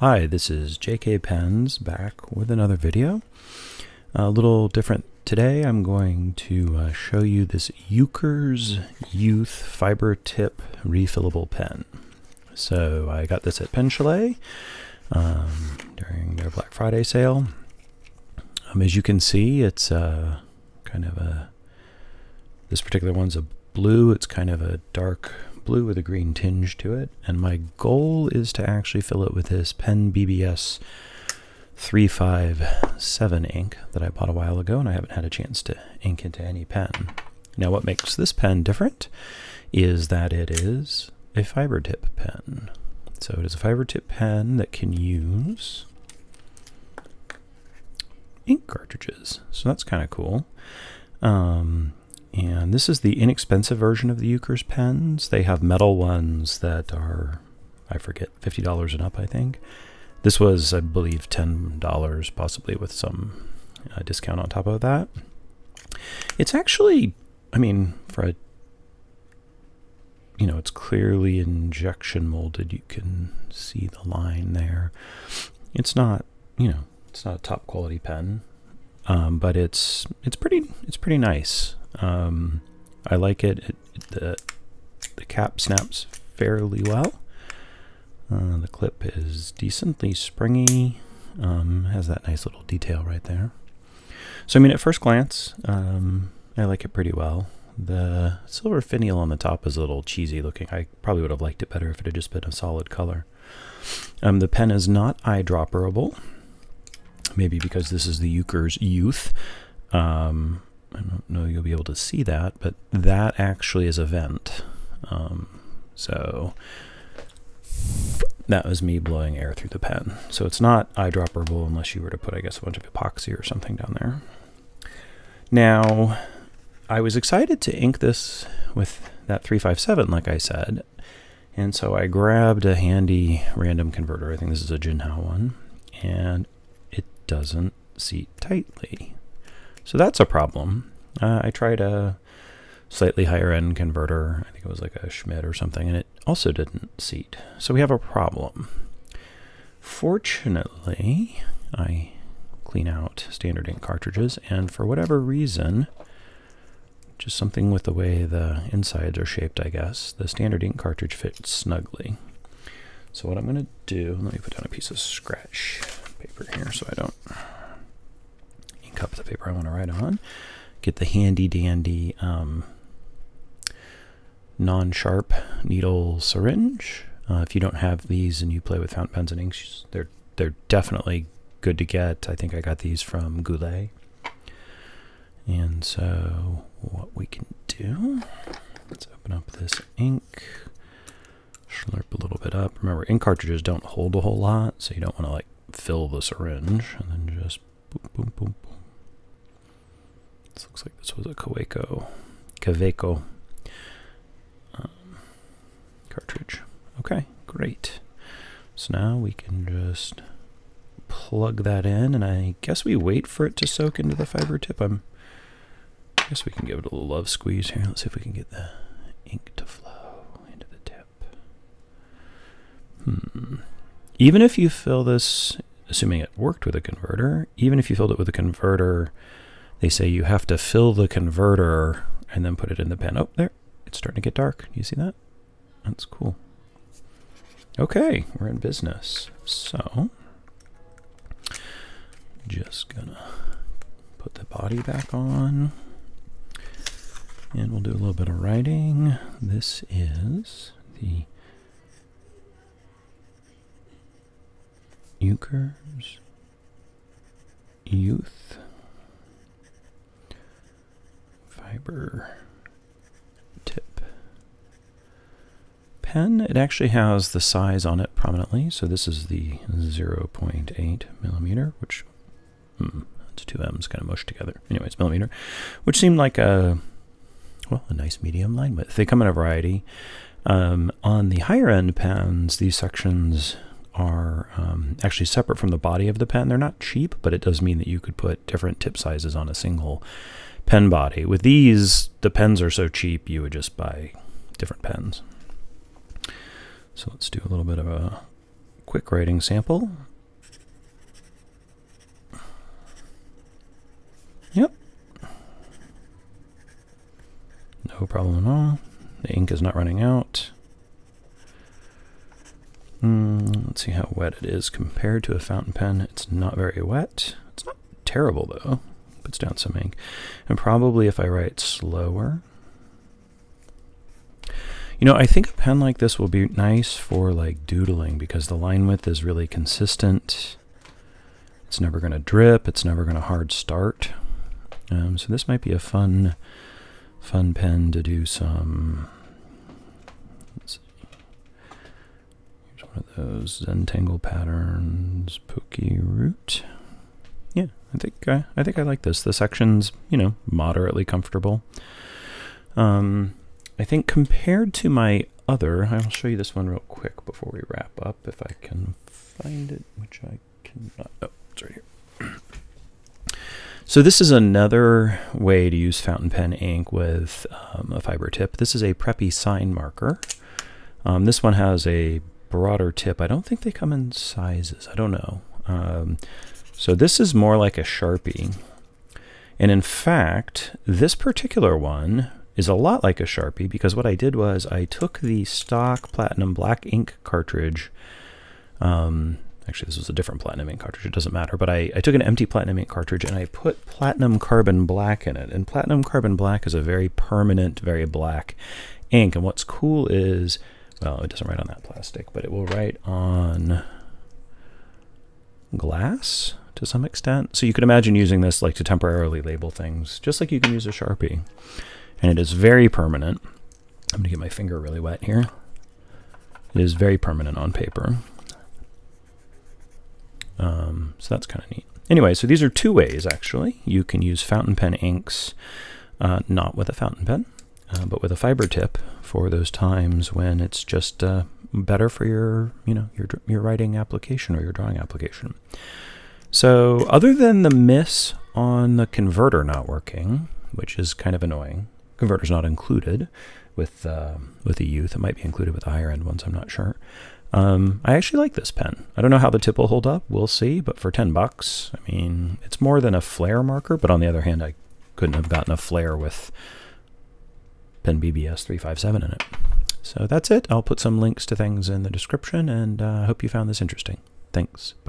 Hi, this is JK Pens back with another video. A little different today. I'm going to show you this Yookers Yooth fiber tip refillable pen. So I got this at Pen Chalet during their Black Friday sale. As you can see, it's kind of this particular one's a blue. It's kind of a dark blue with a green tinge to it, and my goal is to actually fill it with this PenBBS 357 ink that I bought a while ago, and I haven't had a chance to ink into any pen. Now what makes this pen different is that it is a fiber tip pen. So it is a fiber tip pen that can use ink cartridges, so that's kind of cool. And this is the inexpensive version of the Yookers pens. They have metal ones that are, I forget, $50 and up, I think. This was, I believe, $10, possibly with some discount on top of that. It's actually, I mean, for a, it's clearly injection molded. You can see the line there. It's not, it's not a top quality pen, but it's pretty nice. I like it. The cap snaps fairly well. The clip is decently springy. Has that nice little detail right there. So I mean, at first glance, I like it pretty well. The silver finial on the top is a little cheesy looking. I probably would have liked it better if it had just been a solid color. The pen is not eyedropperable. Maybe because this is the Yookers Yooth. I don't know you'll be able to see that, but that actually is a vent. So that was me blowing air through the pen. So it's not eyedropperable unless you were to put, I guess, a bunch of epoxy or something down there. Now, I was excited to ink this with that 357, like I said, and so I grabbed a handy random converter. I think this is a Jinhao one, and it doesn't seat tightly. So that's a problem. I tried a slightly higher end converter. I think it was like a Schmidt or something, and it also didn't seat. So we have a problem. Fortunately, I clean out standard ink cartridges, and for whatever reason, just something with the way the insides are shaped, I guess, the standard ink cartridge fits snugly. So what I'm going to do, let me put down a piece of scratch paper here so I don't ink up the paper I want to write on. Get the handy dandy non-sharp needle syringe. If you don't have these and you play with fountain pens and inks, they're definitely good to get. I think I got these from Goulet. And so what we can do, let's open up this ink, slurp a little bit up. Remember, ink cartridges don't hold a whole lot, so you don't want to like fill the syringe and then just boom, boom, boom, boom. This looks like this was a Kaweco cartridge. Okay, great. So now we can just plug that in, and I guess we wait for it to soak into the fiber tip. I guess we can give it a little love squeeze here. Let's see if we can get the ink to flow into the tip. Even if you fill this, assuming it worked with a converter, even if you filled it with a converter, they say you have to fill the converter and then put it in the pen. Oh, there, it's starting to get dark. Do you see that? That's cool. Okay, we're in business. So, just gonna put the body back on, and we'll do a little bit of writing. This is the Yookers Yooth fiber tip pen. It actually has the size on it prominently. So this is the 0.8 millimeter, which that's two M's kind of mushed together. Anyways, millimeter, which seemed like a nice medium line width. They come in a variety. On the higher end pens, these sections are actually separate from the body of the pen. They're not cheap, but it does mean that you could put different tip sizes on a single pen body. With these, the pens are so cheap, you would just buy different pens. So let's do a little bit of a quick writing sample. Yep. No problem at all. The ink is not running out. Let's see how wet it is compared to a fountain pen. It's not very wet. It's not terrible though. Puts down some ink. And probably if I write slower. You know, I think a pen like this will be nice for like doodling because the line width is really consistent. It's never going to drip. It's never going to hard start. So this might be a fun pen to do some. Let's see. Here's one of those Zentangle patterns, Pokey Root. Yeah, I think I like this. The section's, you know, moderately comfortable. I think compared to my other, I'll show you this one real quick before we wrap up, if I can find it, which I cannot. Oh, it's right here. So this is another way to use fountain pen ink with a fiber tip. This is a Preppy Sign marker. This one has a broader tip. I don't think they come in sizes. I don't know. So this is more like a Sharpie. And in fact, this particular one is a lot like a Sharpie because what I did was I took the stock Platinum black ink cartridge. Actually, this was a different Platinum ink cartridge. It doesn't matter. But I took an empty Platinum ink cartridge and I put Platinum Carbon Black in it. And Platinum Carbon Black is a very permanent, very black ink. And what's cool is, well, it doesn't write on that plastic, but it will write on glass to some extent. So you could imagine using this like to temporarily label things, just like you can use a Sharpie. And it is very permanent. I'm going to get my finger really wet here. It is very permanent on paper. So that's kind of neat. Anyway, so these are two ways, actually. You can use fountain pen inks, not with a fountain pen, but with a fiber tip for those times when it's just better for your, you know, your writing application or your drawing application. So other than the miss on the converter not working, which is kind of annoying, converter's not included with the Youth. It might be included with the higher end ones, I'm not sure. I actually like this pen. I don't know how the tip will hold up, we'll see, but for $10, I mean, it's more than a flare marker, but on the other hand, I couldn't have gotten a flare with PenBBS 357 in it. So that's it. I'll put some links to things in the description, and I hope you found this interesting. Thanks. Bye.